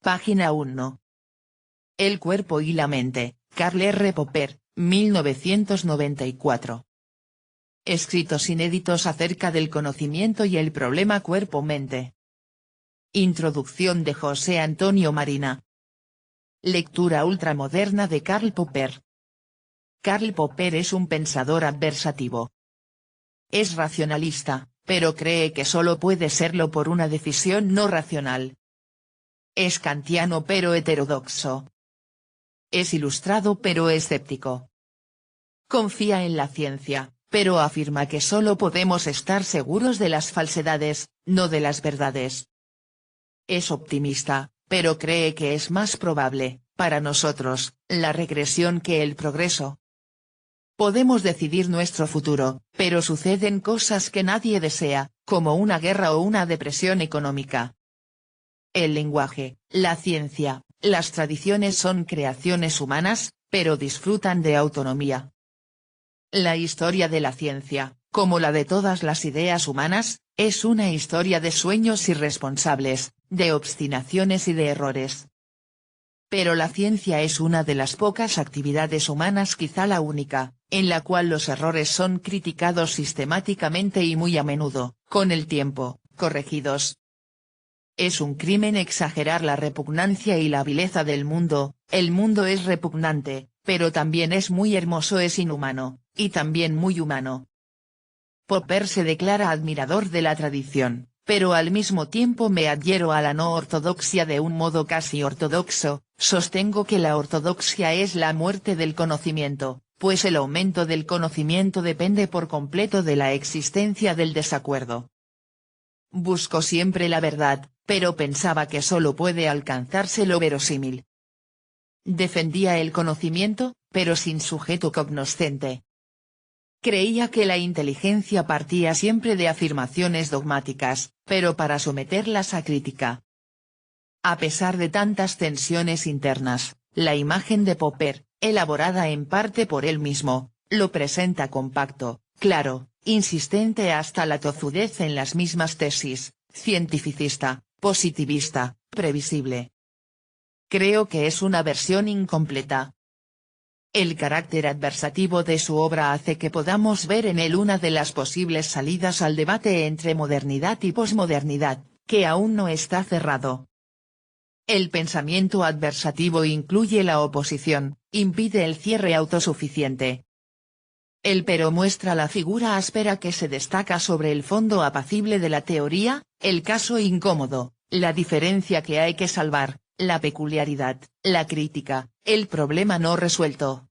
Página 1. El cuerpo y la mente, Karl R. Popper, 1994. Escritos inéditos acerca del conocimiento y el problema cuerpo-mente. Introducción de José Antonio Marina. Lectura ultramoderna de Karl Popper. Karl Popper es un pensador adversativo. Es racionalista, pero cree que solo puede serlo por una decisión no racional. Es kantiano pero heterodoxo. Es ilustrado pero escéptico. Confía en la ciencia, pero afirma que solo podemos estar seguros de las falsedades, no de las verdades. Es optimista, pero cree que es más probable, para nosotros, la regresión que el progreso. Podemos decidir nuestro futuro, pero suceden cosas que nadie desea, como una guerra o una depresión económica. El lenguaje, la ciencia, las tradiciones son creaciones humanas, pero disfrutan de autonomía. La historia de la ciencia, como la de todas las ideas humanas, es una historia de sueños irresponsables, de obstinaciones y de errores. Pero la ciencia es una de las pocas actividades humanas, quizá la única, en la cual los errores son criticados sistemáticamente y muy a menudo, con el tiempo, corregidos. Es un crimen exagerar la repugnancia y la vileza del mundo, el mundo es repugnante, pero también es muy hermoso, es inhumano, y también muy humano. Popper se declara admirador de la tradición, pero al mismo tiempo me adhiero a la no ortodoxia de un modo casi ortodoxo, sostengo que la ortodoxia es la muerte del conocimiento, pues el aumento del conocimiento depende por completo de la existencia del desacuerdo. Busco siempre la verdad, pero pensaba que solo puede alcanzarse lo verosímil. Defendía el conocimiento, pero sin sujeto cognoscente. Creía que la inteligencia partía siempre de afirmaciones dogmáticas, pero para someterlas a crítica. A pesar de tantas tensiones internas, la imagen de Popper, elaborada en parte por él mismo, lo presenta compacto, claro, insistente hasta la tozudez en las mismas tesis, cientificista, positivista, previsible. Creo que es una versión incompleta. El carácter adversativo de su obra hace que podamos ver en él una de las posibles salidas al debate entre modernidad y posmodernidad, que aún no está cerrado. El pensamiento adversativo incluye la oposición, impide el cierre autosuficiente. El pero muestra la figura áspera que se destaca sobre el fondo apacible de la teoría, el caso incómodo, la diferencia que hay que salvar, la peculiaridad, la crítica, el problema no resuelto.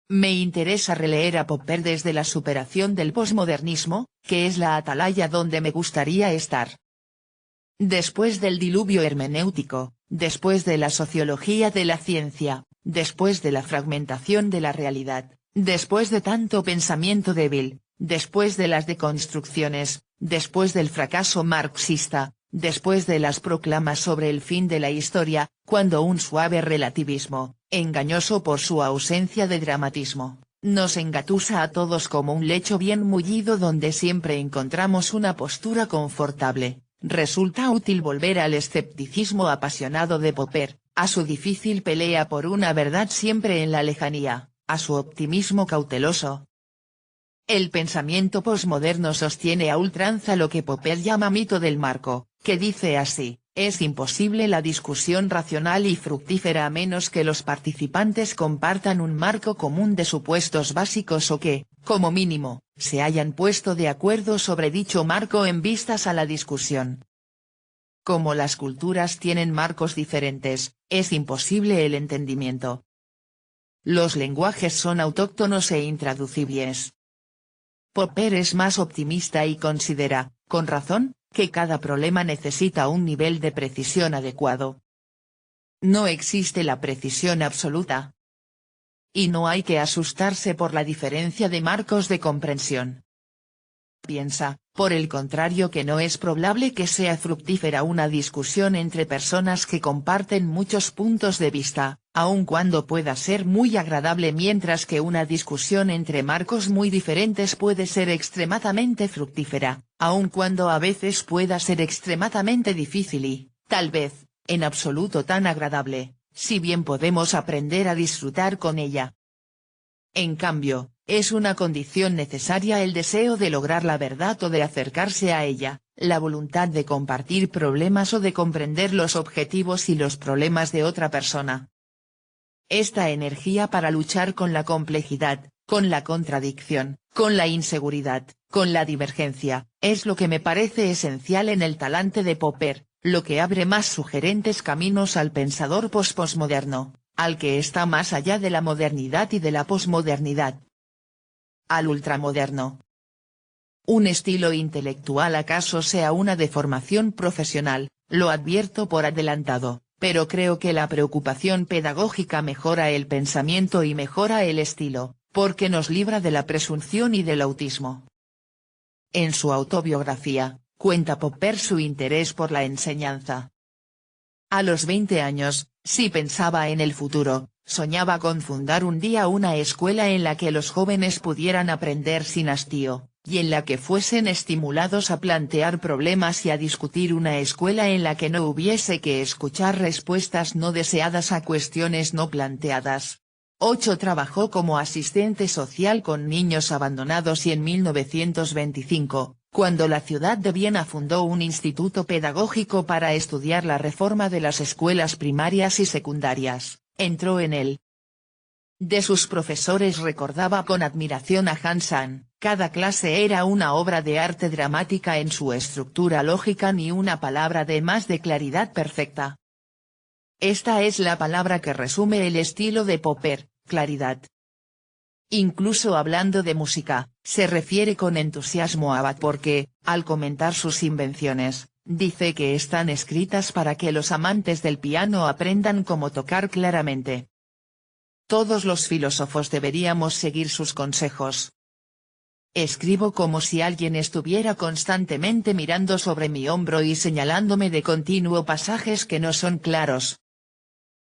Me interesa releer a Popper desde la superación del posmodernismo, que es la atalaya donde me gustaría estar. Después del diluvio hermenéutico, después de la sociología de la ciencia, después de la fragmentación de la realidad, después de tanto pensamiento débil, después de las deconstrucciones, después del fracaso marxista, después de las proclamas sobre el fin de la historia, cuando un suave relativismo, engañoso por su ausencia de dramatismo, nos engatusa a todos como un lecho bien mullido donde siempre encontramos una postura confortable, resulta útil volver al escepticismo apasionado de Popper, a su difícil pelea por una verdad siempre en la lejanía, a su optimismo cauteloso. El pensamiento posmoderno sostiene a ultranza lo que Popper llama mito del marco, que dice así: es imposible la discusión racional y fructífera a menos que los participantes compartan un marco común de supuestos básicos o que, como mínimo, se hayan puesto de acuerdo sobre dicho marco en vistas a la discusión. Como las culturas tienen marcos diferentes, es imposible el entendimiento. Los lenguajes son autóctonos e intraducibles. Popper es más optimista y considera, con razón, que cada problema necesita un nivel de precisión adecuado. No existe la precisión absoluta. Y no hay que asustarse por la diferencia de marcos de comprensión. Piensa, por el contrario, que no es probable que sea fructífera una discusión entre personas que comparten muchos puntos de vista, aun cuando pueda ser muy agradable, mientras que una discusión entre marcos muy diferentes puede ser extremadamente fructífera, aun cuando a veces pueda ser extremadamente difícil y, tal vez, en absoluto tan agradable, si bien podemos aprender a disfrutar con ella. En cambio, es una condición necesaria el deseo de lograr la verdad o de acercarse a ella, la voluntad de compartir problemas o de comprender los objetivos y los problemas de otra persona. Esta energía para luchar con la complejidad, con la contradicción, con la inseguridad, con la divergencia, es lo que me parece esencial en el talante de Popper, lo que abre más sugerentes caminos al pensador posmoderno, al que está más allá de la modernidad y de la posmodernidad. Al ultramoderno. Un estilo intelectual acaso sea una deformación profesional, lo advierto por adelantado, pero creo que la preocupación pedagógica mejora el pensamiento y mejora el estilo, porque nos libra de la presunción y del autismo. En su autobiografía, cuenta Popper su interés por la enseñanza. A los 20 años, si pensaba en el futuro, soñaba con fundar un día una escuela en la que los jóvenes pudieran aprender sin hastío, y en la que fuesen estimulados a plantear problemas y a discutir, una escuela en la que no hubiese que escuchar respuestas no deseadas a cuestiones no planteadas. 8 Trabajó como asistente social con niños abandonados y en 1925, cuando la ciudad de Viena fundó un instituto pedagógico para estudiar la reforma de las escuelas primarias y secundarias, entró en él. De sus profesores recordaba con admiración a Hans Sand, cada clase era una obra de arte dramática en su estructura lógica, ni una palabra de más de claridad perfecta. Esta es la palabra que resume el estilo de Popper, claridad. Incluso hablando de música, se refiere con entusiasmo a Bach porque, al comentar sus invenciones, dice que están escritas para que los amantes del piano aprendan cómo tocar claramente. Todos los filósofos deberíamos seguir sus consejos. Escribo como si alguien estuviera constantemente mirando sobre mi hombro y señalándome de continuo pasajes que no son claros.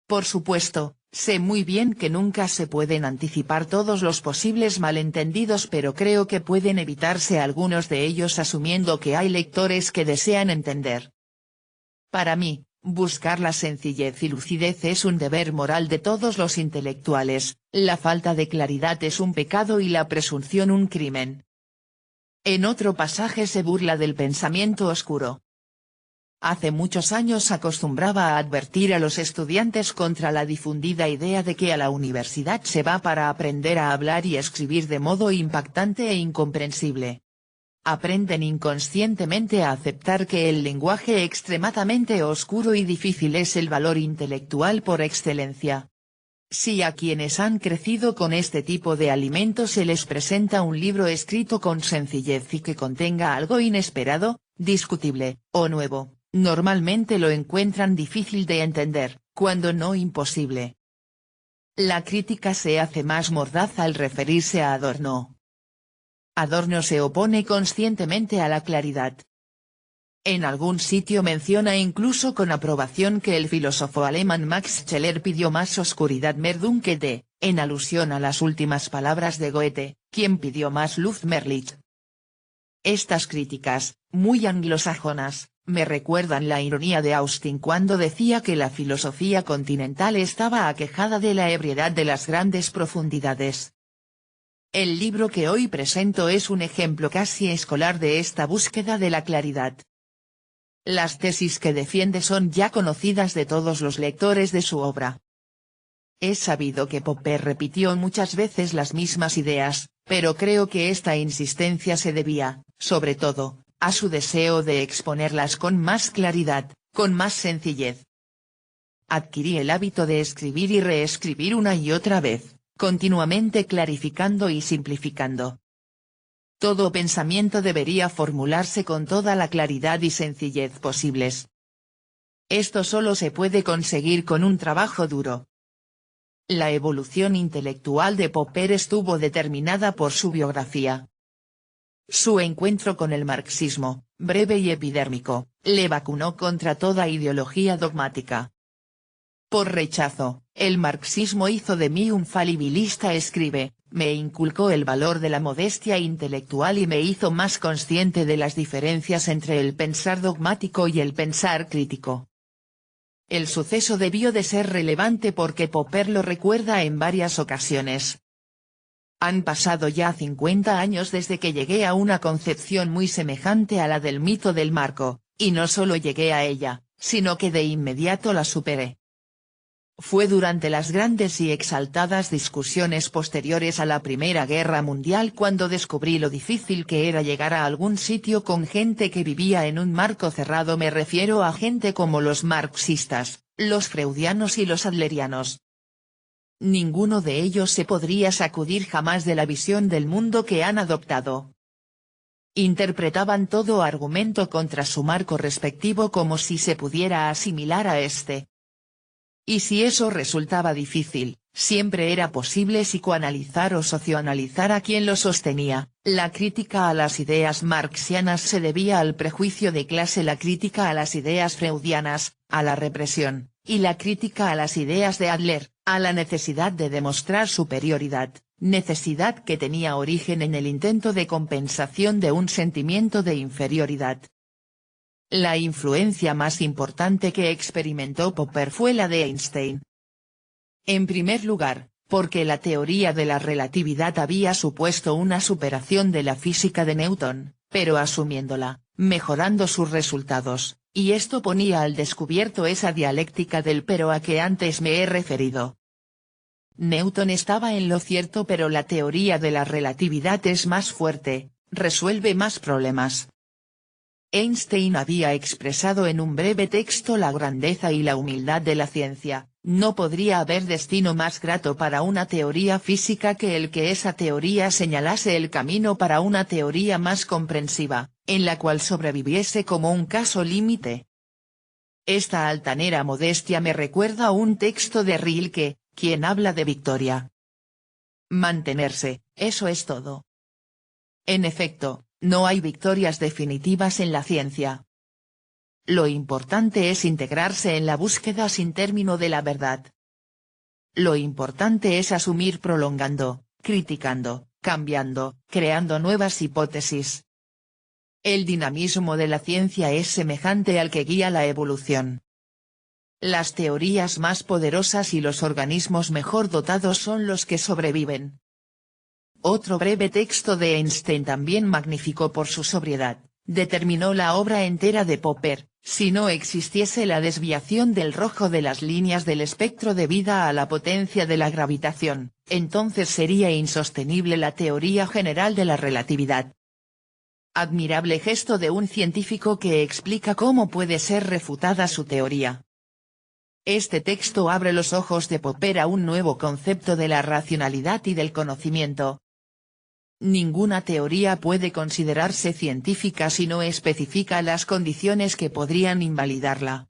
Por supuesto, sé muy bien que nunca se pueden anticipar todos los posibles malentendidos, pero creo que pueden evitarse algunos de ellos asumiendo que hay lectores que desean entender. Para mí, buscar la sencillez y lucidez es un deber moral de todos los intelectuales, la falta de claridad es un pecado y la presunción un crimen. En otro pasaje se burla del pensamiento oscuro. Hace muchos años acostumbraba a advertir a los estudiantes contra la difundida idea de que a la universidad se va para aprender a hablar y escribir de modo impactante e incomprensible. Aprenden inconscientemente a aceptar que el lenguaje extremadamente oscuro y difícil es el valor intelectual por excelencia. Si a quienes han crecido con este tipo de alimento se les presenta un libro escrito con sencillez y que contenga algo inesperado, discutible, o nuevo, normalmente lo encuentran difícil de entender, cuando no imposible. La crítica se hace más mordaz al referirse a Adorno. Adorno se opone conscientemente a la claridad. En algún sitio menciona incluso con aprobación que el filósofo alemán Max Scheler pidió más oscuridad mehr Dunkelheit, en alusión a las últimas palabras de Goethe, quien pidió más luz Merlich. Estas críticas, muy anglosajonas, me recuerdan la ironía de Austin cuando decía que la filosofía continental estaba aquejada de la ebriedad de las grandes profundidades. El libro que hoy presento es un ejemplo casi escolar de esta búsqueda de la claridad. Las tesis que defiende son ya conocidas de todos los lectores de su obra. Es sabido que Popper repitió muchas veces las mismas ideas, pero creo que esta insistencia se debía, sobre todo, a su deseo de exponerlas con más claridad, con más sencillez. Adquirí el hábito de escribir y reescribir una y otra vez, continuamente clarificando y simplificando. Todo pensamiento debería formularse con toda la claridad y sencillez posibles. Esto solo se puede conseguir con un trabajo duro. La evolución intelectual de Popper estuvo determinada por su biografía. Su encuentro con el marxismo, breve y epidérmico, le vacunó contra toda ideología dogmática. Por rechazo, el marxismo hizo de mí un falibilista, escribe, me inculcó el valor de la modestia intelectual y me hizo más consciente de las diferencias entre el pensar dogmático y el pensar crítico. El suceso debió de ser relevante porque Popper lo recuerda en varias ocasiones. Han pasado ya 50 años desde que llegué a una concepción muy semejante a la del mito del marco, y no solo llegué a ella, sino que de inmediato la superé. Fue durante las grandes y exaltadas discusiones posteriores a la Primera Guerra Mundial cuando descubrí lo difícil que era llegar a algún sitio con gente que vivía en un marco cerrado. Me refiero a gente como los marxistas, los freudianos y los adlerianos. Ninguno de ellos se podría sacudir jamás de la visión del mundo que han adoptado. Interpretaban todo argumento contra su marco respectivo como si se pudiera asimilar a este. Y si eso resultaba difícil, siempre era posible psicoanalizar o socioanalizar a quien lo sostenía. La crítica a las ideas marxianas se debía al prejuicio de clase, la crítica a las ideas freudianas, a la represión, y la crítica a las ideas de Adler, a la necesidad de demostrar superioridad, necesidad que tenía origen en el intento de compensación de un sentimiento de inferioridad. La influencia más importante que experimentó Popper fue la de Einstein. En primer lugar, porque la teoría de la relatividad había supuesto una superación de la física de Newton, pero asumiéndola, mejorando sus resultados, y esto ponía al descubierto esa dialéctica del pero a que antes me he referido. Newton estaba en lo cierto, pero la teoría de la relatividad es más fuerte, resuelve más problemas. Einstein había expresado en un breve texto la grandeza y la humildad de la ciencia. No podría haber destino más grato para una teoría física que el que esa teoría señalase el camino para una teoría más comprensiva, en la cual sobreviviese como un caso límite. Esta altanera modestia me recuerda un texto de Rilke, quien habla de victoria. Mantenerse, eso es todo. En efecto, no hay victorias definitivas en la ciencia. Lo importante es integrarse en la búsqueda sin término de la verdad. Lo importante es asumir prolongando, criticando, cambiando, creando nuevas hipótesis. El dinamismo de la ciencia es semejante al que guía la evolución. Las teorías más poderosas y los organismos mejor dotados son los que sobreviven. Otro breve texto de Einstein, también magnífico por su sobriedad, determinó la obra entera de Popper: si no existiese la desviación del rojo de las líneas del espectro debida a la potencia de la gravitación, entonces sería insostenible la teoría general de la relatividad. Admirable gesto de un científico que explica cómo puede ser refutada su teoría. Este texto abre los ojos de Popper a un nuevo concepto de la racionalidad y del conocimiento. Ninguna teoría puede considerarse científica si no especifica las condiciones que podrían invalidarla.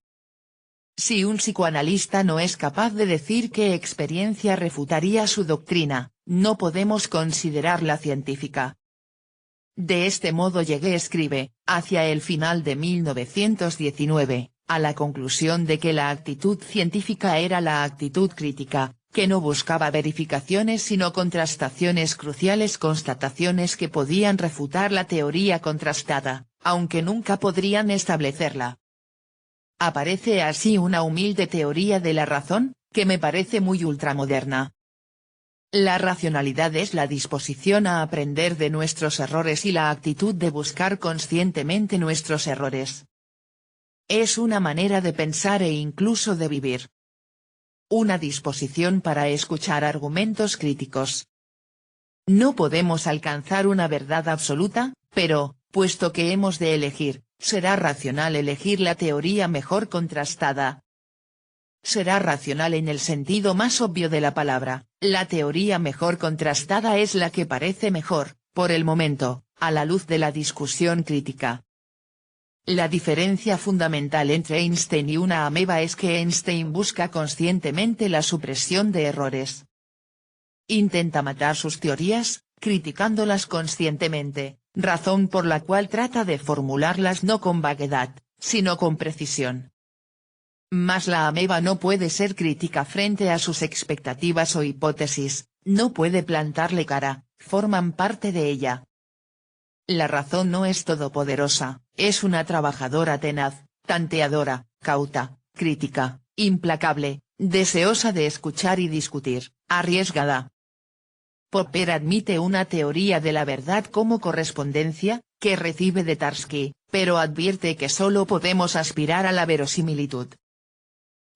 Si un psicoanalista no es capaz de decir qué experiencia refutaría su doctrina, no podemos considerarla científica. De este modo llegué, escribe, hacia el final de 1919, a la conclusión de que la actitud científica era la actitud crítica, que no buscaba verificaciones sino contrastaciones cruciales, constataciones que podían refutar la teoría contrastada, aunque nunca podrían establecerla. Aparece así una humilde teoría de la razón, que me parece muy ultramoderna. La racionalidad es la disposición a aprender de nuestros errores y la actitud de buscar conscientemente nuestros errores. Es una manera de pensar e incluso de vivir. Una disposición para escuchar argumentos críticos. No podemos alcanzar una verdad absoluta, pero, puesto que hemos de elegir, será racional elegir la teoría mejor contrastada. Será racional en el sentido más obvio de la palabra. La teoría mejor contrastada es la que parece mejor, por el momento, a la luz de la discusión crítica. La diferencia fundamental entre Einstein y una ameba es que Einstein busca conscientemente la supresión de errores. Intenta matar sus teorías, criticándolas conscientemente, razón por la cual trata de formularlas no con vaguedad, sino con precisión. Mas la ameba no puede ser crítica frente a sus expectativas o hipótesis, no puede plantarle cara, forman parte de ella. La razón no es todopoderosa, es una trabajadora tenaz, tanteadora, cauta, crítica, implacable, deseosa de escuchar y discutir, arriesgada. Popper admite una teoría de la verdad como correspondencia, que recibe de Tarski, pero advierte que solo podemos aspirar a la verosimilitud.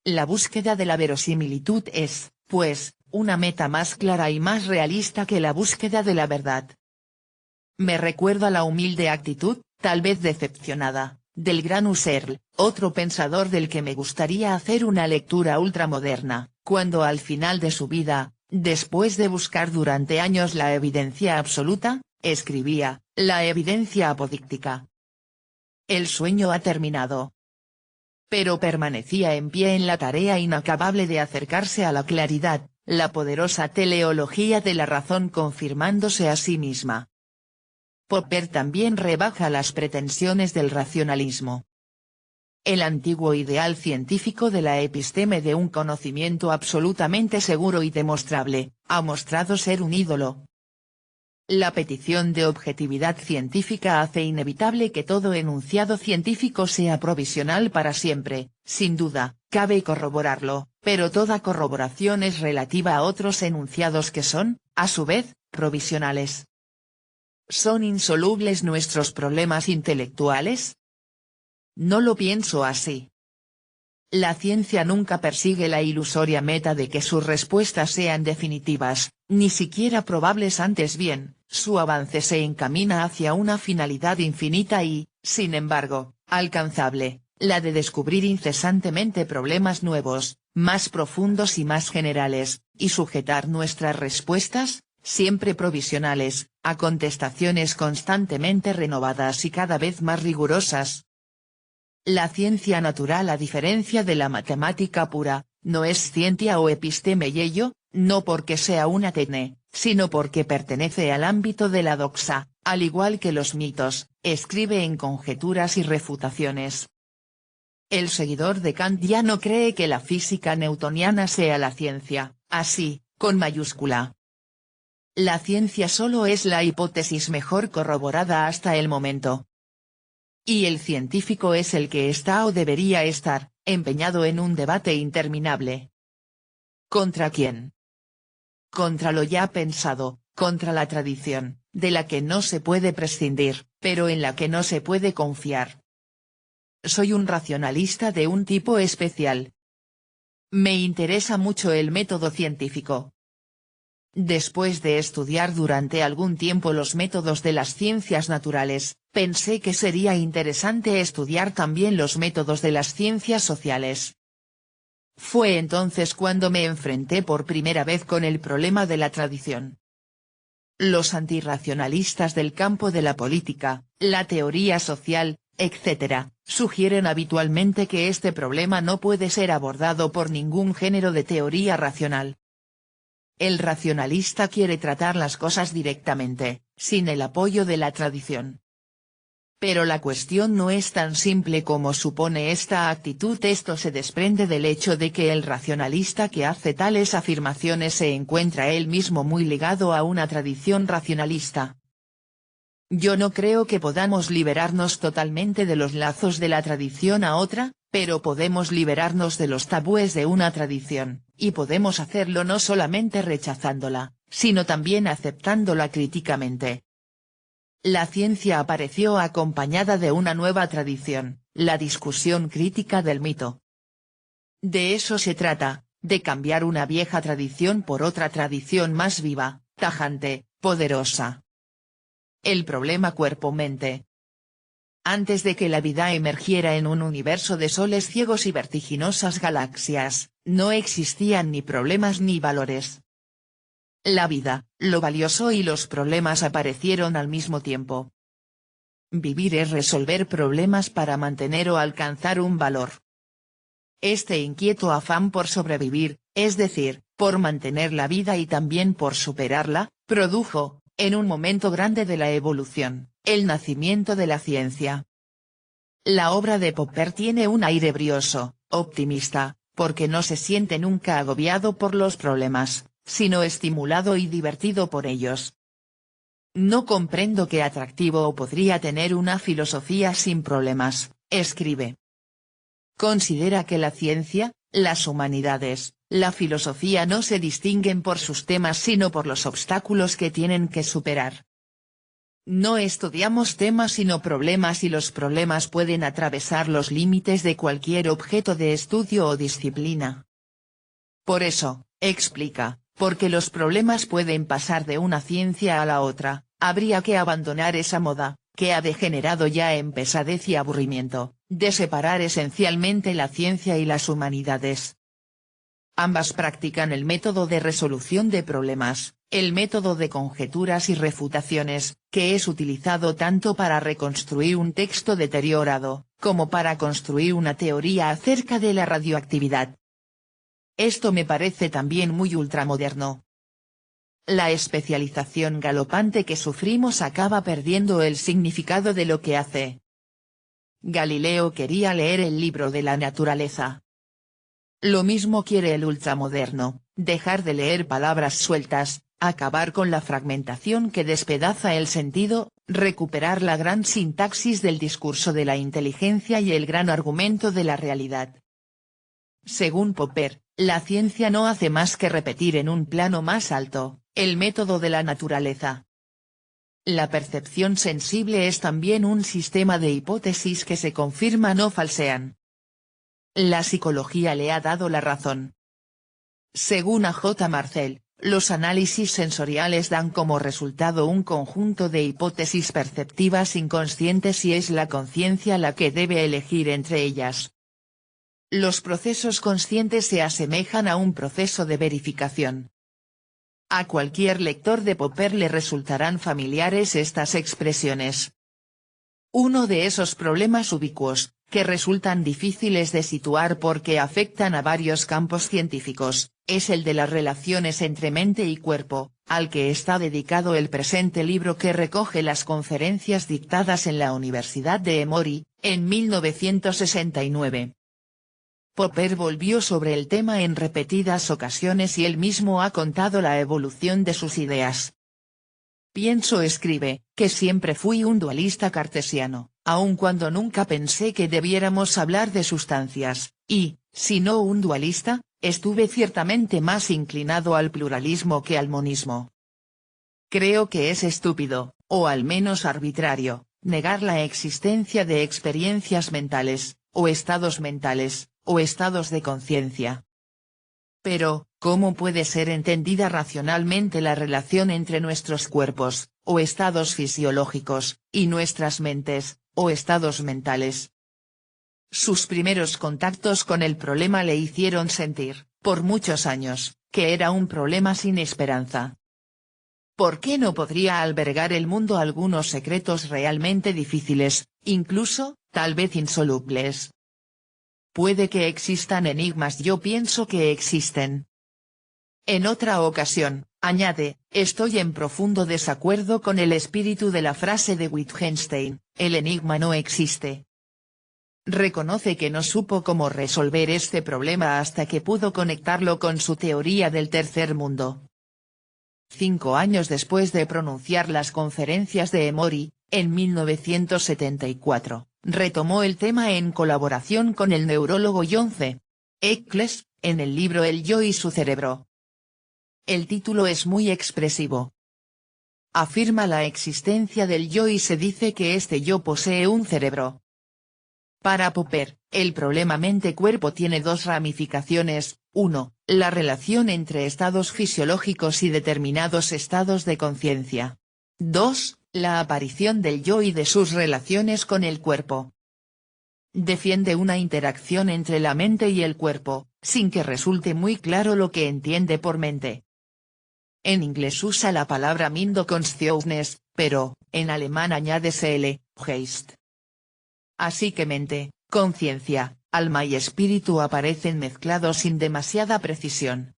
La búsqueda de la verosimilitud es, pues, una meta más clara y más realista que la búsqueda de la verdad. Me recuerda la humilde actitud, tal vez decepcionada, del gran Husserl, otro pensador del que me gustaría hacer una lectura ultramoderna, cuando al final de su vida, después de buscar durante años la evidencia absoluta, escribía, la evidencia apodíctica. El sueño ha terminado. Pero permanecía en pie en la tarea inacabable de acercarse a la claridad, la poderosa teleología de la razón confirmándose a sí misma. Popper también rebaja las pretensiones del racionalismo. El antiguo ideal científico de la episteme de un conocimiento absolutamente seguro y demostrable, ha mostrado ser un ídolo. La petición de objetividad científica hace inevitable que todo enunciado científico sea provisional para siempre, sin duda, cabe corroborarlo, pero toda corroboración es relativa a otros enunciados que son, a su vez, provisionales. ¿Son insolubles nuestros problemas intelectuales? No lo pienso así. La ciencia nunca persigue la ilusoria meta de que sus respuestas sean definitivas, ni siquiera probables, antes bien, su avance se encamina hacia una finalidad infinita y, sin embargo, alcanzable, la de descubrir incesantemente problemas nuevos, más profundos y más generales, y sujetar nuestras respuestas, siempre provisionales, a contestaciones constantemente renovadas y cada vez más rigurosas. La ciencia natural, a diferencia de la matemática pura, no es ciencia o episteme, y ello, no porque sea una tene, sino porque pertenece al ámbito de la doxa, al igual que los mitos, escribe en Conjeturas y refutaciones. El seguidor de Kant ya no cree que la física newtoniana sea la ciencia, así, con mayúscula. La ciencia solo es la hipótesis mejor corroborada hasta el momento. Y el científico es el que está o debería estar, empeñado en un debate interminable. ¿Contra quién? Contra lo ya pensado, contra la tradición, de la que no se puede prescindir, pero en la que no se puede confiar. Soy un racionalista de un tipo especial. Me interesa mucho el método científico. Después de estudiar durante algún tiempo los métodos de las ciencias naturales, pensé que sería interesante estudiar también los métodos de las ciencias sociales. Fue entonces cuando me enfrenté por primera vez con el problema de la tradición. Los antirracionalistas del campo de la política, la teoría social, etc., sugieren habitualmente que este problema no puede ser abordado por ningún género de teoría racional. El racionalista quiere tratar las cosas directamente, sin el apoyo de la tradición. Pero la cuestión no es tan simple como supone esta actitud. Esto se desprende del hecho de que el racionalista que hace tales afirmaciones se encuentra él mismo muy ligado a una tradición racionalista. Yo no creo que podamos liberarnos totalmente de los lazos de la tradición a otra, pero podemos liberarnos de los tabúes de una tradición, y podemos hacerlo no solamente rechazándola, sino también aceptándola críticamente. La ciencia apareció acompañada de una nueva tradición, la discusión crítica del mito. De eso se trata, de cambiar una vieja tradición por otra tradición más viva, tajante, poderosa. El problema cuerpo-mente. Antes de que la vida emergiera en un universo de soles ciegos y vertiginosas galaxias, no existían ni problemas ni valores. La vida, lo valioso y los problemas aparecieron al mismo tiempo. Vivir es resolver problemas para mantener o alcanzar un valor. Este inquieto afán por sobrevivir, es decir, por mantener la vida y también por superarla, produjo, en un momento grande de la evolución, el nacimiento de la ciencia. La obra de Popper tiene un aire brioso, optimista, porque no se siente nunca agobiado por los problemas, sino estimulado y divertido por ellos. No comprendo qué atractivo podría tener una filosofía sin problemas, escribe. Considera que la ciencia, Las humanidades, la filosofía no se distinguen por sus temas sino por los obstáculos que tienen que superar. No estudiamos temas sino problemas y los problemas pueden atravesar los límites de cualquier objeto de estudio o disciplina. Por eso, explica, porque los problemas pueden pasar de una ciencia a la otra, habría que abandonar esa moda, que ha degenerado ya en pesadez y aburrimiento, de separar esencialmente la ciencia y las humanidades. Ambas practican el método de resolución de problemas, el método de conjeturas y refutaciones, que es utilizado tanto para reconstruir un texto deteriorado, como para construir una teoría acerca de la radioactividad. Esto me parece también muy ultramoderno. La especialización galopante que sufrimos acaba perdiendo el significado de lo que hace. Galileo quería leer el libro de la naturaleza. Lo mismo quiere el ultramoderno, dejar de leer palabras sueltas, acabar con la fragmentación que despedaza el sentido, recuperar la gran sintaxis del discurso de la inteligencia y el gran argumento de la realidad. Según Popper, la ciencia no hace más que repetir en un plano más alto, el método de la naturaleza. La percepción sensible es también un sistema de hipótesis que se confirman o falsean. La psicología le ha dado la razón. Según A. J. Marcel, los análisis sensoriales dan como resultado un conjunto de hipótesis perceptivas inconscientes y es la conciencia la que debe elegir entre ellas. Los procesos conscientes se asemejan a un proceso de verificación. A cualquier lector de Popper le resultarán familiares estas expresiones. Uno de esos problemas ubicuos, que resultan difíciles de situar porque afectan a varios campos científicos, es el de las relaciones entre mente y cuerpo, al que está dedicado el presente libro que recoge las conferencias dictadas en la Universidad de Emory, en 1969. Popper volvió sobre el tema en repetidas ocasiones y él mismo ha contado la evolución de sus ideas. Pienso, escribe, que siempre fui un dualista cartesiano, aun cuando nunca pensé que debiéramos hablar de sustancias, y, si no un dualista, estuve ciertamente más inclinado al pluralismo que al monismo. Creo que es estúpido, o al menos arbitrario, negar la existencia de experiencias mentales, o estados mentales, o estados de conciencia. Pero, ¿cómo puede ser entendida racionalmente la relación entre nuestros cuerpos, o estados fisiológicos, y nuestras mentes, o estados mentales? Sus primeros contactos con el problema le hicieron sentir, por muchos años, que era un problema sin esperanza. ¿Por qué no podría albergar el mundo algunos secretos realmente difíciles, incluso, tal vez insolubles? Puede que existan enigmas, yo pienso que existen. En otra ocasión, añade, estoy en profundo desacuerdo con el espíritu de la frase de Wittgenstein, el enigma no existe. Reconoce que no supo cómo resolver este problema hasta que pudo conectarlo con su teoría del tercer mundo. 5 años después de pronunciar las conferencias de Emory, en 1974, retomó el tema en colaboración con el neurólogo John C. Eccles, en el libro El yo y su cerebro. El título es muy expresivo. Afirma la existencia del yo y se dice que este yo posee un cerebro. Para Popper, el problema mente-cuerpo tiene dos ramificaciones: 1, la relación entre estados fisiológicos y determinados estados de conciencia. 2, la aparición del yo y de sus relaciones con el cuerpo. Defiende una interacción entre la mente y el cuerpo, sin que resulte muy claro lo que entiende por mente. En inglés usa la palabra Mindconsciousness, pero, en alemán añade Seele, Geist. Así que mente, conciencia, alma y espíritu aparecen mezclados sin demasiada precisión.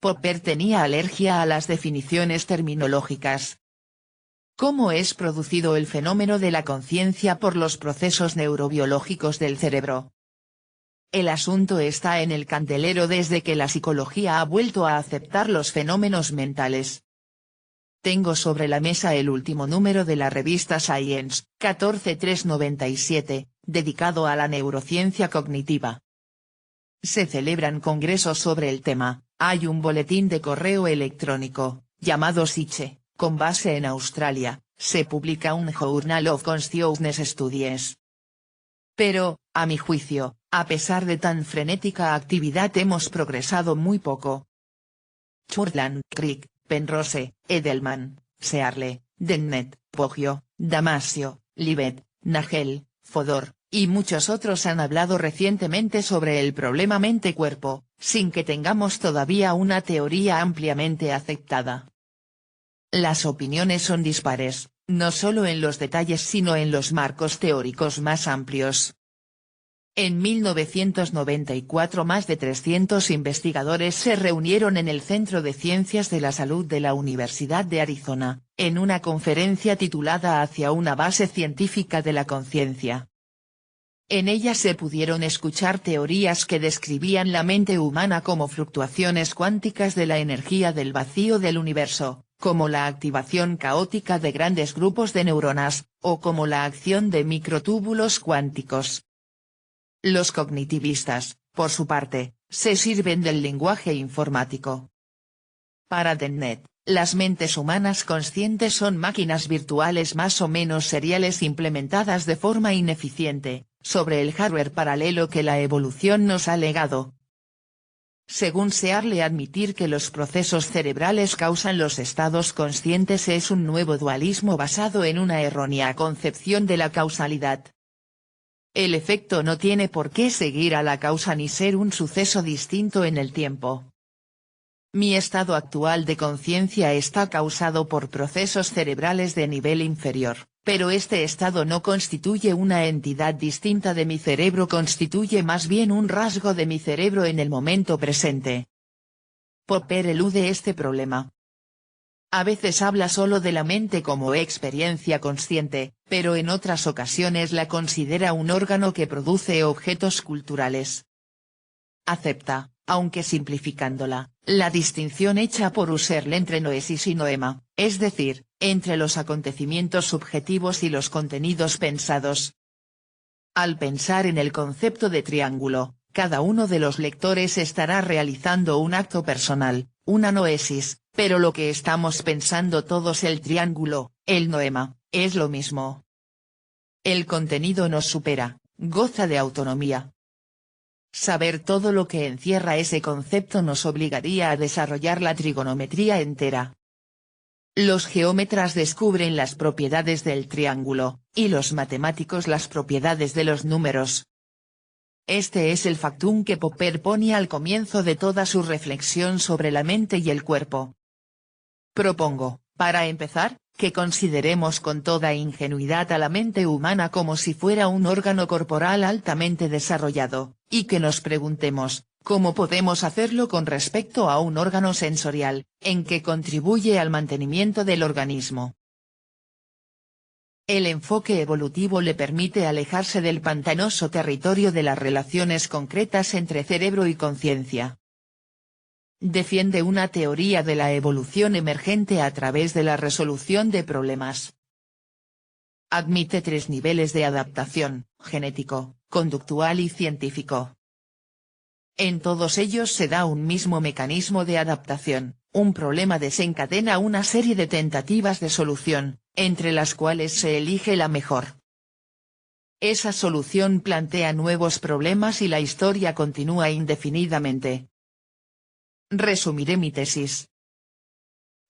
Popper tenía alergia a las definiciones terminológicas. ¿Cómo es producido el fenómeno de la conciencia por los procesos neurobiológicos del cerebro? El asunto está en el candelero desde que la psicología ha vuelto a aceptar los fenómenos mentales. Tengo sobre la mesa el último número de la revista Science, 14397, dedicado a la neurociencia cognitiva. Se celebran congresos sobre el tema, hay un boletín de correo electrónico, llamado Psyche, con base en Australia, se publica un Journal of Consciousness Studies. Pero, a mi juicio, a pesar de tan frenética actividad hemos progresado muy poco. Churland, Crick, Penrose, Edelman, Searle, Dennett, Poggio, Damasio, Libet, Nagel, Fodor, y muchos otros han hablado recientemente sobre el problema mente-cuerpo, sin que tengamos todavía una teoría ampliamente aceptada. Las opiniones son dispares, no solo en los detalles sino en los marcos teóricos más amplios. En 1994 más de 300 investigadores se reunieron en el Centro de Ciencias de la Salud de la Universidad de Arizona, en una conferencia titulada Hacia una base científica de la conciencia. En ella se pudieron escuchar teorías que describían la mente humana como fluctuaciones cuánticas de la energía del vacío del universo, como la activación caótica de grandes grupos de neuronas, o como la acción de microtúbulos cuánticos. Los cognitivistas, por su parte, se sirven del lenguaje informático. Para Dennett, las mentes humanas conscientes son máquinas virtuales más o menos seriales implementadas de forma ineficiente, sobre el hardware paralelo que la evolución nos ha legado. Según Searle, admitir que los procesos cerebrales causan los estados conscientes es un nuevo dualismo basado en una errónea concepción de la causalidad. El efecto no tiene por qué seguir a la causa ni ser un suceso distinto en el tiempo. Mi estado actual de conciencia está causado por procesos cerebrales de nivel inferior, pero este estado no constituye una entidad distinta de mi cerebro, constituye más bien un rasgo de mi cerebro en el momento presente. Popper elude este problema. A veces habla solo de la mente como experiencia consciente, pero en otras ocasiones la considera un órgano que produce objetos culturales. Acepta, aunque simplificándola, la distinción hecha por Husserl entre noesis y noema, es decir, entre los acontecimientos subjetivos y los contenidos pensados. Al pensar en el concepto de triángulo, cada uno de los lectores estará realizando un acto personal, una noesis, pero lo que estamos pensando todos, el triángulo, el noema, es lo mismo. El contenido nos supera, goza de autonomía. Saber todo lo que encierra ese concepto nos obligaría a desarrollar la trigonometría entera. Los geómetras descubren las propiedades del triángulo, y los matemáticos las propiedades de los números. Este es el factum que Popper pone al comienzo de toda su reflexión sobre la mente y el cuerpo. Propongo, para empezar, que consideremos con toda ingenuidad a la mente humana como si fuera un órgano corporal altamente desarrollado, y que nos preguntemos, ¿cómo podemos hacerlo con respecto a un órgano sensorial, en que contribuye al mantenimiento del organismo? El enfoque evolutivo le permite alejarse del pantanoso territorio de las relaciones concretas entre cerebro y conciencia. Defiende una teoría de la evolución emergente a través de la resolución de problemas. Admite 3 niveles de adaptación: genético, conductual y científico. En todos ellos se da un mismo mecanismo de adaptación, un problema desencadena una serie de tentativas de solución, entre las cuales se elige la mejor. Esa solución plantea nuevos problemas y la historia continúa indefinidamente. Resumiré mi tesis.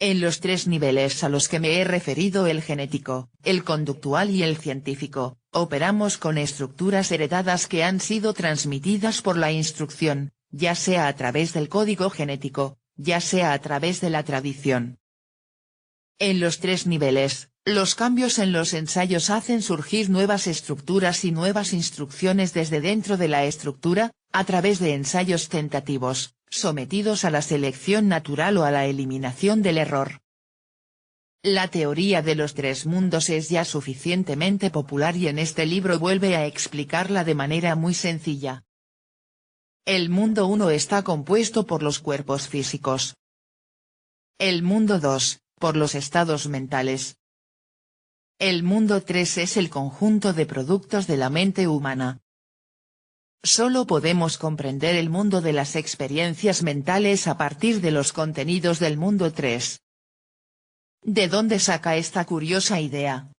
En los 3 niveles a los que me he referido, el genético, el conductual y el científico, operamos con estructuras heredadas que han sido transmitidas por la instrucción, ya sea a través del código genético, ya sea a través de la tradición. En los 3 niveles, los cambios en los ensayos hacen surgir nuevas estructuras y nuevas instrucciones desde dentro de la estructura, a través de ensayos tentativos, sometidos a la selección natural o a la eliminación del error. La teoría de los 3 mundos es ya suficientemente popular y en este libro vuelve a explicarla de manera muy sencilla. El mundo 1 está compuesto por los cuerpos físicos. El mundo 2, por los estados mentales. El mundo 3 es el conjunto de productos de la mente humana. Solo podemos comprender el mundo de las experiencias mentales a partir de los contenidos del mundo 3. ¿De dónde saca esta curiosa idea?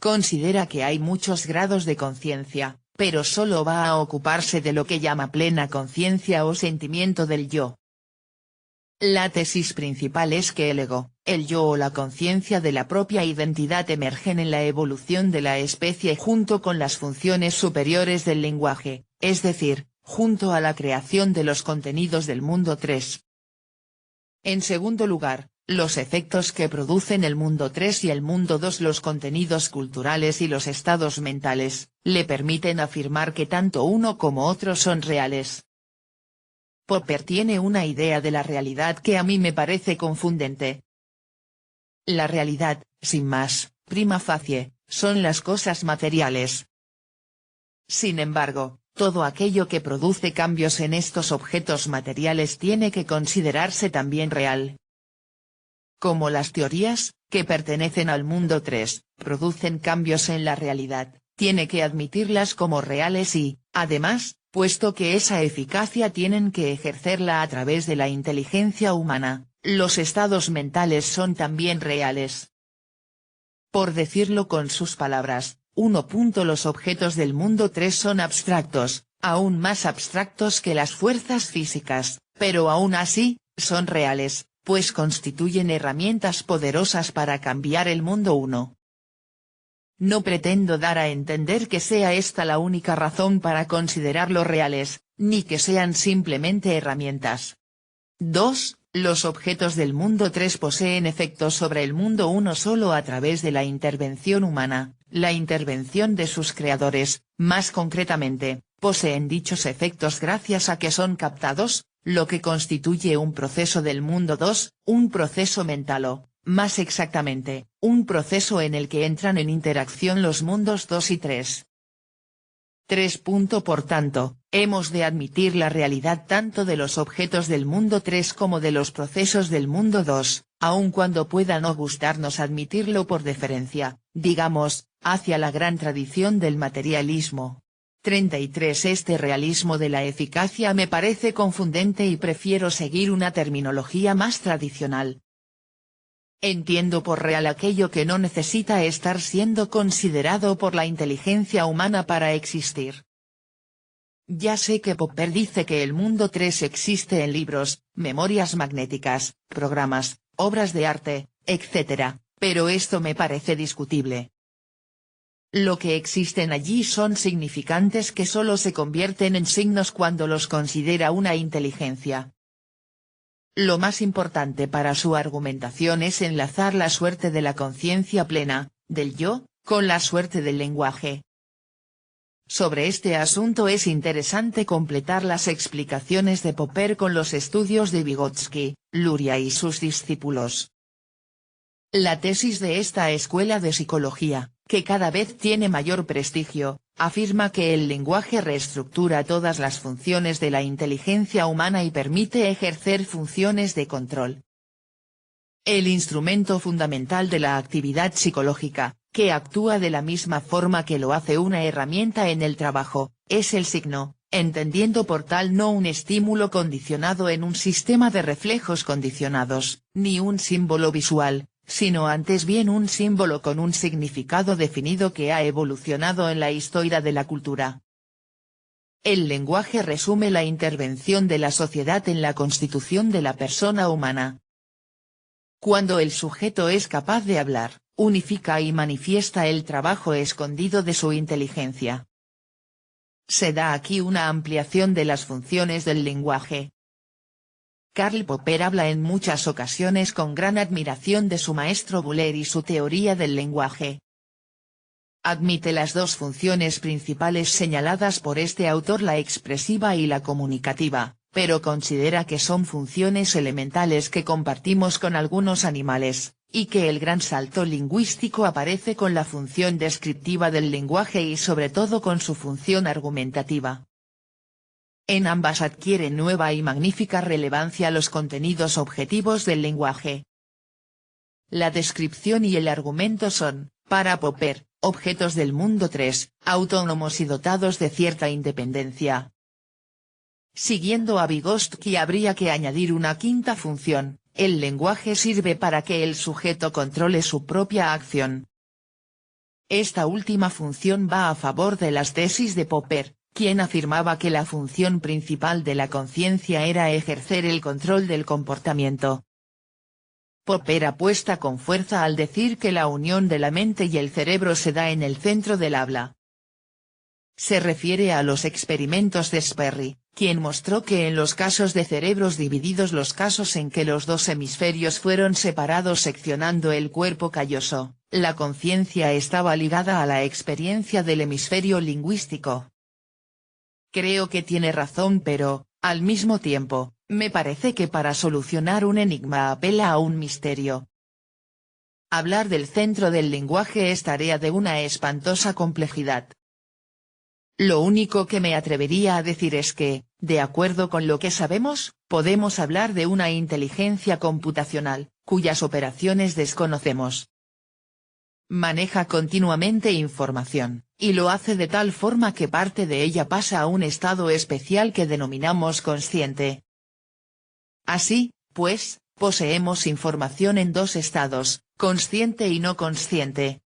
Considera que hay muchos grados de conciencia, pero solo va a ocuparse de lo que llama plena conciencia o sentimiento del yo. La tesis principal es que el ego, el yo o la conciencia de la propia identidad emergen en la evolución de la especie junto con las funciones superiores del lenguaje, es decir, junto a la creación de los contenidos del mundo 3. En segundo lugar, los efectos que producen el mundo 3 y el mundo 2, los contenidos culturales y los estados mentales, le permiten afirmar que tanto uno como otro son reales. Popper tiene una idea de la realidad que a mí me parece confundente. La realidad, sin más, prima facie, son las cosas materiales. Sin embargo, todo aquello que produce cambios en estos objetos materiales tiene que considerarse también real. Como las teorías, que pertenecen al mundo 3, producen cambios en la realidad, tiene que admitirlas como reales y, además, puesto que esa eficacia tienen que ejercerla a través de la inteligencia humana, los estados mentales son también reales. Por decirlo con sus palabras, 1. Los objetos del mundo 3 son abstractos, aún más abstractos que las fuerzas físicas, pero aún así, son reales, pues constituyen herramientas poderosas para cambiar el mundo 1. No pretendo dar a entender que sea esta la única razón para considerarlos reales, ni que sean simplemente herramientas. 2. Los objetos del mundo 3 poseen efectos sobre el mundo 1 solo a través de la intervención humana, la intervención de sus creadores, más concretamente, poseen dichos efectos gracias a que son captados, lo que constituye un proceso del mundo 2, un proceso mental o, más exactamente, un proceso en el que entran en interacción los mundos 2 y 3. 3. Por tanto, hemos de admitir la realidad tanto de los objetos del mundo 3 como de los procesos del mundo 2, aun cuando pueda no gustarnos admitirlo por deferencia, digamos, hacia la gran tradición del materialismo. 33. Este realismo de la eficacia me parece confundente y prefiero seguir una terminología más tradicional. Entiendo por real aquello que no necesita estar siendo considerado por la inteligencia humana para existir. Ya sé que Popper dice que el mundo 3 existe en libros, memorias magnéticas, programas, obras de arte, etc., pero esto me parece discutible. Lo que existen allí son significantes que solo se convierten en signos cuando los considera una inteligencia. Lo más importante para su argumentación es enlazar la suerte de la conciencia plena, del yo, con la suerte del lenguaje. Sobre este asunto es interesante completar las explicaciones de Popper con los estudios de Vygotsky, Luria y sus discípulos. La tesis de esta escuela de psicología, que cada vez tiene mayor prestigio, afirma que el lenguaje reestructura todas las funciones de la inteligencia humana y permite ejercer funciones de control. El instrumento fundamental de la actividad psicológica, que actúa de la misma forma que lo hace una herramienta en el trabajo, es el signo, entendiendo por tal no un estímulo condicionado en un sistema de reflejos condicionados, ni un símbolo visual, sino antes bien un símbolo con un significado definido que ha evolucionado en la historia de la cultura. El lenguaje resume la intervención de la sociedad en la constitución de la persona humana. Cuando el sujeto es capaz de hablar, unifica y manifiesta el trabajo escondido de su inteligencia. Se da aquí una ampliación de las funciones del lenguaje. Karl Popper habla en muchas ocasiones con gran admiración de su maestro Buller y su teoría del lenguaje. Admite las dos funciones principales señaladas por este autor, la expresiva y la comunicativa, pero considera que son funciones elementales que compartimos con algunos animales, y que el gran salto lingüístico aparece con la función descriptiva del lenguaje y sobre todo con su función argumentativa. En ambas adquieren nueva y magnífica relevancia los contenidos objetivos del lenguaje. La descripción y el argumento son, para Popper, Objetos del mundo 3, autónomos y dotados de cierta independencia. Siguiendo a Vygotsky habría que añadir una quinta función: el lenguaje sirve para que el sujeto controle su propia acción. Esta última función va a favor de las tesis de Popper, quien afirmaba que la función principal de la conciencia era ejercer el control del comportamiento. Popper apuesta con fuerza al decir que la unión de la mente y el cerebro se da en el centro del habla. Se refiere a los experimentos de Sperry, quien mostró que en los casos de cerebros divididos, los casos en que los dos hemisferios fueron separados seccionando el cuerpo calloso, la conciencia estaba ligada a la experiencia del hemisferio lingüístico. Creo que tiene razón, pero, al mismo tiempo, me parece que para solucionar un enigma apela a un misterio. Hablar del centro del lenguaje es tarea de una espantosa complejidad. Lo único que me atrevería a decir es que, de acuerdo con lo que sabemos, podemos hablar de una inteligencia computacional, cuyas operaciones desconocemos. Maneja continuamente información, y lo hace de tal forma que parte de ella pasa a un estado especial que denominamos consciente. Así, pues, poseemos información en dos estados, consciente y no consciente.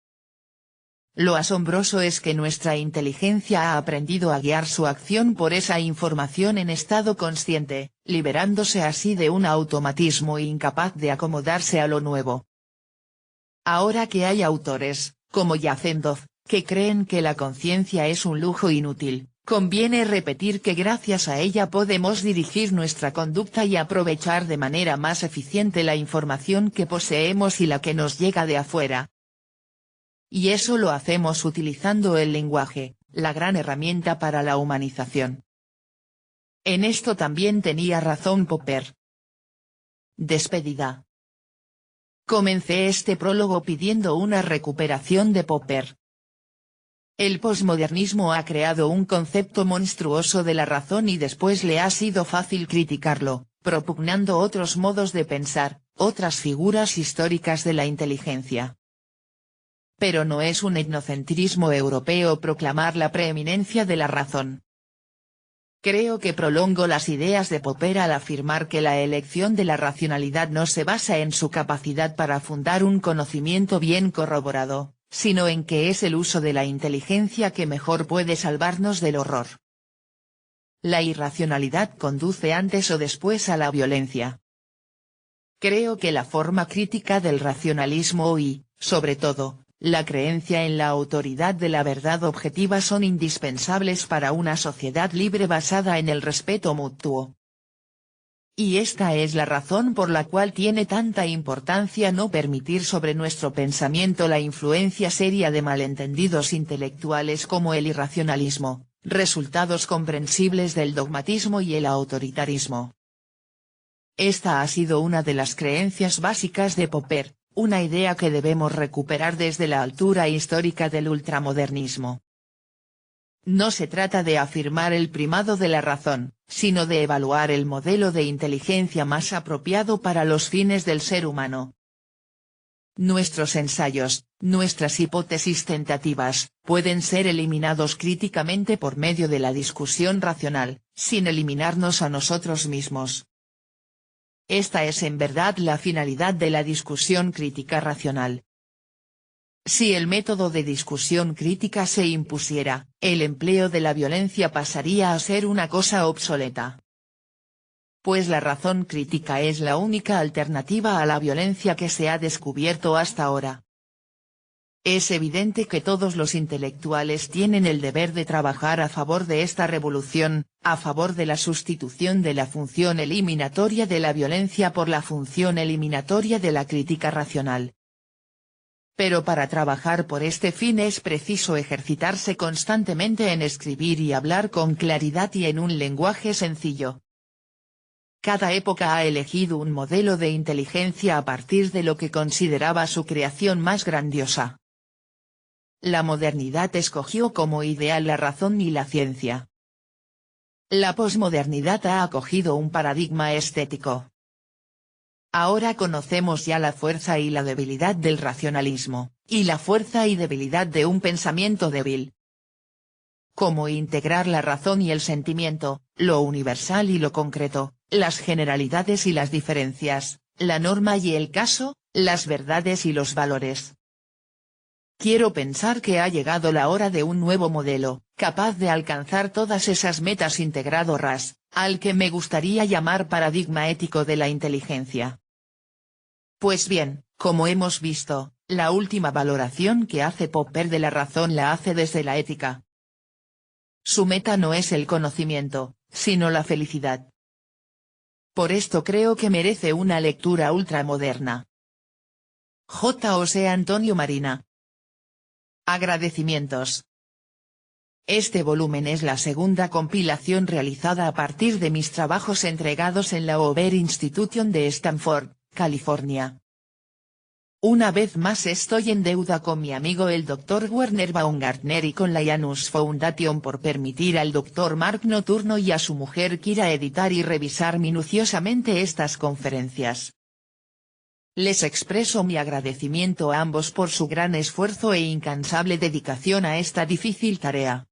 Lo asombroso es que nuestra inteligencia ha aprendido a guiar su acción por esa información en estado consciente, liberándose así de un automatismo incapaz de acomodarse a lo nuevo. Ahora que hay autores, como Yazendov, que creen que la conciencia es un lujo inútil, conviene repetir que gracias a ella podemos dirigir nuestra conducta y aprovechar de manera más eficiente la información que poseemos y la que nos llega de afuera. Y eso lo hacemos utilizando el lenguaje, la gran herramienta para la humanización. En esto también tenía razón Popper. Despedida. Comencé este prólogo pidiendo una recuperación de Popper. El posmodernismo ha creado un concepto monstruoso de la razón y después le ha sido fácil criticarlo, propugnando otros modos de pensar, otras figuras históricas de la inteligencia. Pero no es un etnocentrismo europeo proclamar la preeminencia de la razón. Creo que prolongo las ideas de Popper al afirmar que la elección de la racionalidad no se basa en su capacidad para fundar un conocimiento bien corroborado, sino en que es el uso de la inteligencia que mejor puede salvarnos del horror. La irracionalidad conduce antes o después a la violencia. Creo que la forma crítica del racionalismo y, sobre todo, la creencia en la autoridad de la verdad objetiva son indispensables para una sociedad libre basada en el respeto mutuo. Y esta es la razón por la cual tiene tanta importancia no permitir sobre nuestro pensamiento la influencia seria de malentendidos intelectuales como el irracionalismo, resultados comprensibles del dogmatismo y el autoritarismo. Esta ha sido una de las creencias básicas de Popper, una idea que debemos recuperar desde la altura histórica del ultramodernismo. No se trata de afirmar el primado de la razón, sino de evaluar el modelo de inteligencia más apropiado para los fines del ser humano. Nuestros ensayos, nuestras hipótesis tentativas, pueden ser eliminados críticamente por medio de la discusión racional, sin eliminarnos a nosotros mismos. Esta es en verdad la finalidad de la discusión crítica racional. Si el método de discusión crítica se impusiera, el empleo de la violencia pasaría a ser una cosa obsoleta. Pues la razón crítica es la única alternativa a la violencia que se ha descubierto hasta ahora. Es evidente que todos los intelectuales tienen el deber de trabajar a favor de esta revolución, a favor de la sustitución de la función eliminatoria de la violencia por la función eliminatoria de la crítica racional. Pero para trabajar por este fin es preciso ejercitarse constantemente en escribir y hablar con claridad y en un lenguaje sencillo. Cada época ha elegido un modelo de inteligencia a partir de lo que consideraba su creación más grandiosa. La modernidad escogió como ideal la razón y la ciencia. La posmodernidad ha acogido un paradigma estético. Ahora conocemos ya la fuerza y la debilidad del racionalismo, y la fuerza y debilidad de un pensamiento débil. Cómo integrar la razón y el sentimiento, lo universal y lo concreto, las generalidades y las diferencias, la norma y el caso, las verdades y los valores. Quiero pensar que ha llegado la hora de un nuevo modelo, capaz de alcanzar todas esas metas integradoras, al que me gustaría llamar paradigma ético de la inteligencia. Pues bien, como hemos visto, la última valoración que hace Popper de la razón la hace desde la ética. Su meta no es el conocimiento, sino la felicidad. Por esto creo que merece una lectura ultramoderna. José Antonio Marina. Agradecimientos. Este volumen es la segunda compilación realizada a partir de mis trabajos entregados en la Hoover Institution de Stanford, California. Una vez más estoy en deuda con mi amigo el Dr. Werner Baumgartner y con la Janus Foundation por permitir al Dr. Mark Noturno y a su mujer Kira editar y revisar minuciosamente estas conferencias. Les expreso mi agradecimiento a ambos por su gran esfuerzo e incansable dedicación a esta difícil tarea.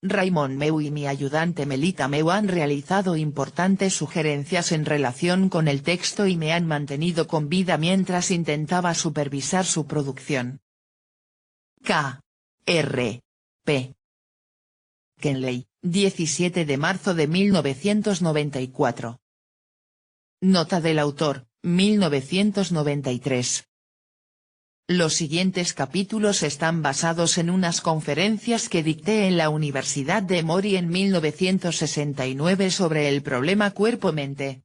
Raymond Meu y mi ayudante Melita Meu han realizado importantes sugerencias en relación con el texto y me han mantenido con vida mientras intentaba supervisar su producción. K. R. P. Kenley, 17 de marzo de 1994. Nota del autor, 1993. Los siguientes capítulos están basados en unas conferencias que dicté en la Universidad de Emory en 1969 sobre el problema cuerpo-mente.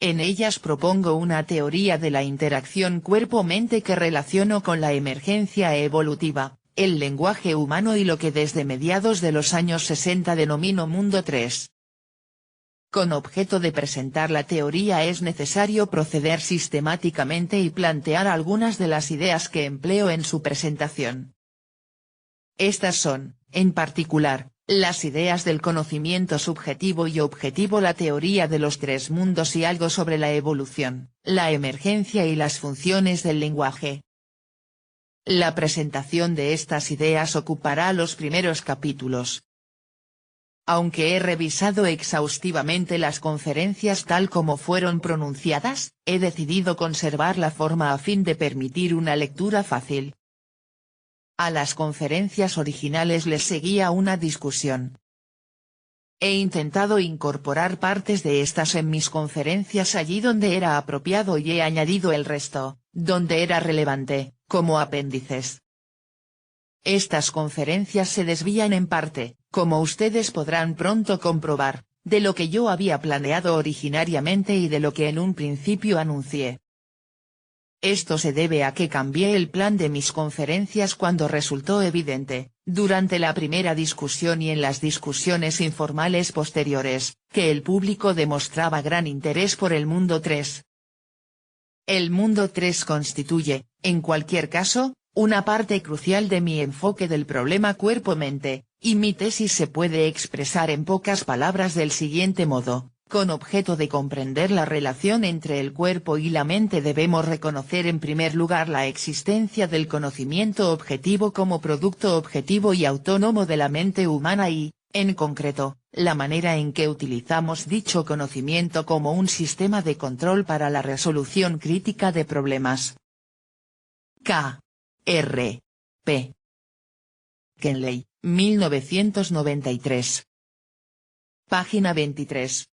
En ellas propongo una teoría de la interacción cuerpo-mente que relaciono con la emergencia evolutiva, el lenguaje humano y lo que desde mediados de los años 60 denomino Mundo 3. Con objeto de presentar la teoría es necesario proceder sistemáticamente y plantear algunas de las ideas que empleo en su presentación. Estas son, en particular, las ideas del conocimiento subjetivo y objetivo, la teoría de los tres mundos y algo sobre la evolución, la emergencia y las funciones del lenguaje. La presentación de estas ideas ocupará los primeros capítulos. Aunque he revisado exhaustivamente las conferencias tal como fueron pronunciadas, he decidido conservar la forma a fin de permitir una lectura fácil. A las conferencias originales les seguía una discusión. He intentado incorporar partes de estas en mis conferencias allí donde era apropiado y he añadido el resto, donde era relevante, como apéndices. Estas conferencias se desvían en parte, como ustedes podrán pronto comprobar, de lo que yo había planeado originariamente y de lo que en un principio anuncié. Esto se debe a que cambié el plan de mis conferencias cuando resultó evidente, durante la primera discusión y en las discusiones informales posteriores, que el público demostraba gran interés por el mundo 3. El mundo 3 constituye, en cualquier caso, una parte crucial de mi enfoque del problema cuerpo-mente, y mi tesis se puede expresar en pocas palabras del siguiente modo: con objeto de comprender la relación entre el cuerpo y la mente debemos reconocer en primer lugar la existencia del conocimiento objetivo como producto objetivo y autónomo de la mente humana y, en concreto, la manera en que utilizamos dicho conocimiento como un sistema de control para la resolución crítica de problemas. K. R. P. Kenley, 1993. Página 23.